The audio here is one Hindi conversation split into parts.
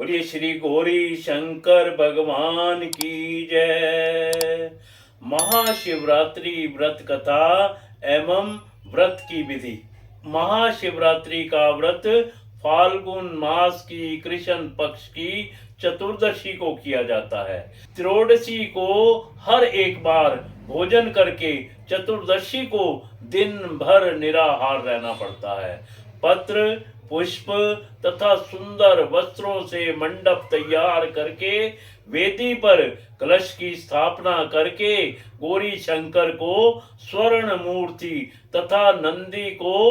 बोलिए श्री गौरी शंकर भगवान की जय। महाशिवरात्रि व्रत कथा एवं व्रत की विधि। महाशिवरात्रि का व्रत फाल्गुन मास की कृष्ण पक्ष की चतुर्दशी को किया जाता है। त्रयोदशी को हर एक बार भोजन करके चतुर्दशी को दिन भर निराहार रहना पड़ता है। पत्र पुष्प तथा सुंदर वस्त्रों से मंडप तैयार करके वेदी पर कलश की स्थापना करके गौरी शंकर को स्वर्ण मूर्ति तथा नंदी को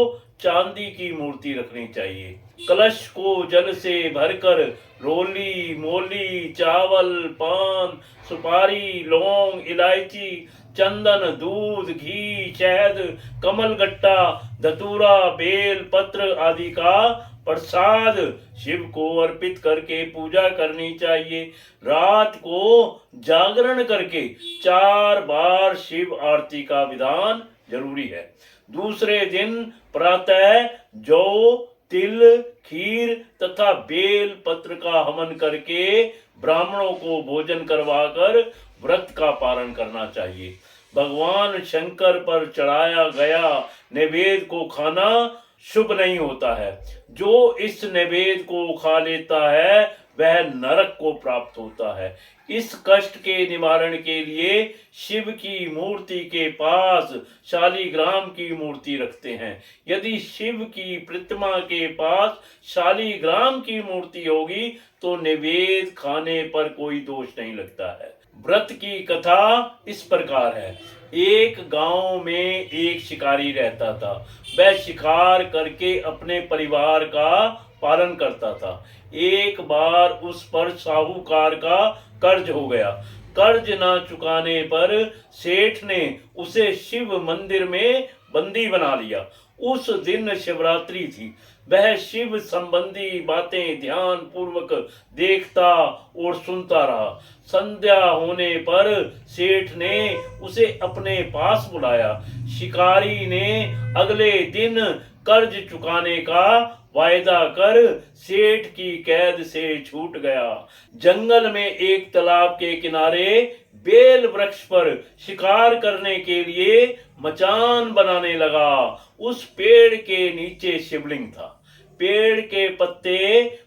चांदी की मूर्ति रखनी चाहिए। कलश को जल से भरकर रोली मोली चावल पान सुपारी लौंग इलायची चंदन दूध घी शहद कमलगट्टा धतूरा बेल पत्र आदि का प्रसाद शिव को अर्पित करके पूजा करनी चाहिए। रात को जागरण करके 4 बार शिव आरती का विधान जरूरी है। दूसरे दिन प्रातः जौ तिल खीर तथा बेल पत्र का हवन करके ब्राह्मणों को भोजन करवाकर व्रत का पालन करना चाहिए। भगवान शंकर पर चढ़ाया गया नैवेद्य को खाना शुभ नहीं होता है। जो इस नैवेद्य को खा लेता है वह नरक को प्राप्त होता है। इस कष्ट के निवारण के लिए शिव की मूर्ति के पास शालीग्राम की मूर्ति रखते हैं। यदि शिव की प्रतिमा के पास शालीग्राम की मूर्ति होगी तो नैवेद्य खाने पर कोई दोष नहीं लगता है। व्रत की कथा इस प्रकार है। एक गांव में एक शिकारी रहता था। वह शिकार करके अपने परिवार का पालन करता था। एक बार उस पर साहूकार का कर्ज हो गया। कर्ज ना चुकाने पर सेठ ने उसे शिव मंदिर में बंदी बना लिया। उस दिन शिवरात्रि थी। वह शिव संबंधी बातें ध्यान पूर्वक देखता और सुनता रहा। संध्या होने पर सेठ ने उसे अपने पास बुलाया। शिकारी ने अगले दिन कर्ज चुकाने का वायदा कर सेठ की कैद से छूट गया। जंगल में एक तालाब के किनारे बेल वृक्ष पर शिकार करने के लिए मचान बनाने लगा। उस पेड़ के नीचे शिवलिंग था। पेड़ के पत्ते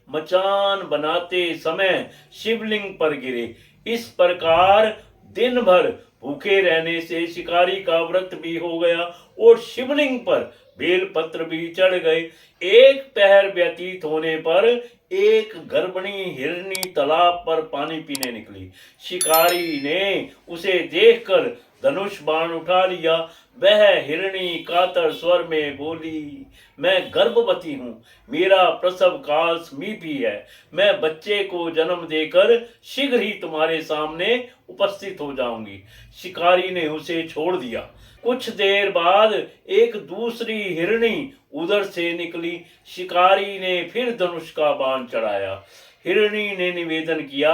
मचान बनाते समय शिवलिंग पर गिरे। इस प्रकार दिन भर भूखे रहने से शिकारी का व्रत भी हो गया और शिवलिंग पर बेलपत्र भी चढ़ गए। एक पहर व्यतीत होने पर एक गर्भिणी हिरनी तालाब पर पानी पीने निकली। शिकारी ने उसे देखकर धनुष बाण उठा लिया। वह हिरनी कातर स्वर में बोली, मैं गर्भवती हूँ, मेरा प्रसव काल समीप ही है। मैं बच्चे को जन्म देकर शीघ्र ही तुम्हारे सामने उपस्थित हो जाऊंगी। शिकारी ने उसे छोड़ दिया। कुछ देर बाद एक दूसरी हिरनी उधर से निकली। शिकारी ने फिर धनुष का बाण चढ़ाया। हिरणी ने निवेदन किया,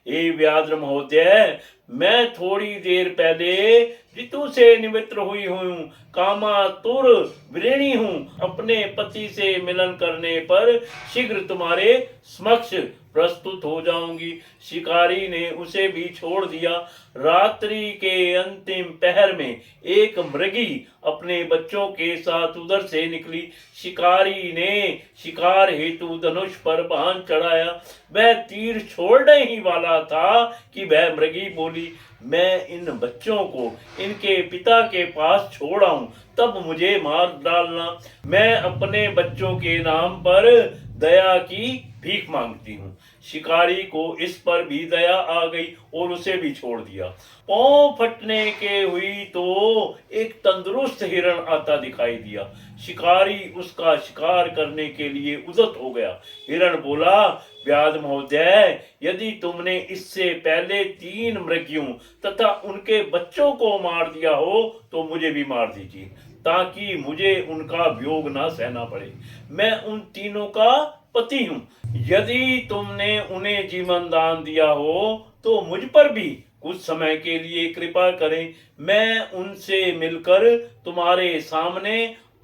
हे व्याघ्र महोदय, मैं थोड़ी देर पहले ऋतु से निवृत्त हुई हूँ, कामातुर वृणी हूँ। अपने पति से मिलन करने पर शीघ्र तुम्हारे समक्ष प्रस्तुत हो जाऊंगी। शिकारी ने उसे भी छोड़ दिया। रात्रि के अंतिम पहर में एक मृगी अपने बच्चों के साथ उधर से निकली। शिकारी ने शिकार हेतु धनुष पर बाण चढ़ाया। वह तीर छोड़ने ही वाला था कि वह मृगी बोली, मैं इन बच्चों को इनके पिता के पास छोड़ आऊं, तब मुझे मार डालना। मैं अपने बच्चों के नाम पर दया की भीख मांगती हूँ। शिकारी को इस पर भी दया आ गई और उसे भी छोड़ दिया। पांव फटने के हुई तो एक तंदुरुस्त हिरण आता दिखाई दिया। शिकारी उसका शिकार करने के लिए उद्यत हो गया। हिरण बोला, व्याध महोदय, यदि तुमने इससे पहले 3 मृगियों तथा उनके बच्चों को मार दिया हो तो मुझे भी मार दीजिए, ताकि मुझे उनका वियोग ना सहना पड़े। मैं उन तीनों का पति हूँ। यदि तुमने उन्हें जीवन दान दिया हो तो मुझ पर भी कुछ समय के लिए कृपा करें। मैं उनसे मिलकर तुम्हारे सामने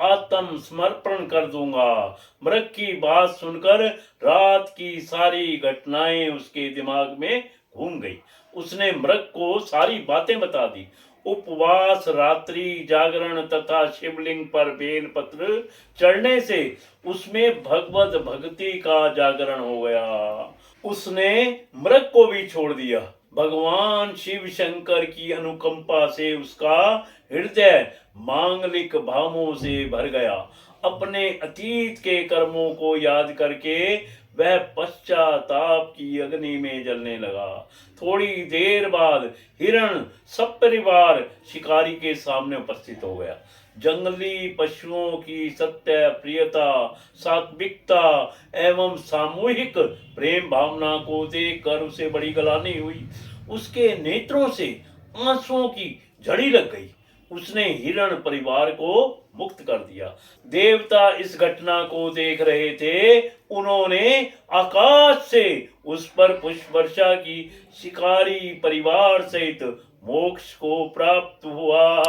आत्म समर्पण कर दूंगा। मृग की बात सुनकर रात की सारी घटनाएं उसके दिमाग में घूम गई। उसने मृग को सारी बातें बता दी। उपवास, रात्रि जागरण तथा शिवलिंग पर बेलपत्र चढ़ने से उसमें भगवत भक्ति का जागरण हो गया। उसने मृग को भी छोड़ दिया। भगवान शिव शंकर की अनुकंपा से उसका हृदय मांगलिक भावों से भर गया। अपने अतीत के कर्मों को याद करके वह पश्चाताप की अग्नि में जलने लगा। थोड़ी देर बाद हिरण सपरिवार शिकारी के सामने उपस्थित हो गया। जंगली पशुओं की सत्य प्रियता, सात्विकता एवं सामूहिक प्रेम भावना को देखकर उसे बड़ी गलानी हुई। उसके नेत्रों से आंसुओं की झड़ी लग गई। उसने हिरण परिवार को मुक्त कर दिया। देवता इस घटना को देख रहे थे। उन्होंने आकाश से उस पर पुष्प वर्षा की। शिकारी परिवार सहित मोक्ष को प्राप्त हुआ।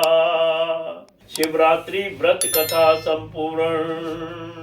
शिवरात्रि व्रत कथा संपूर्ण।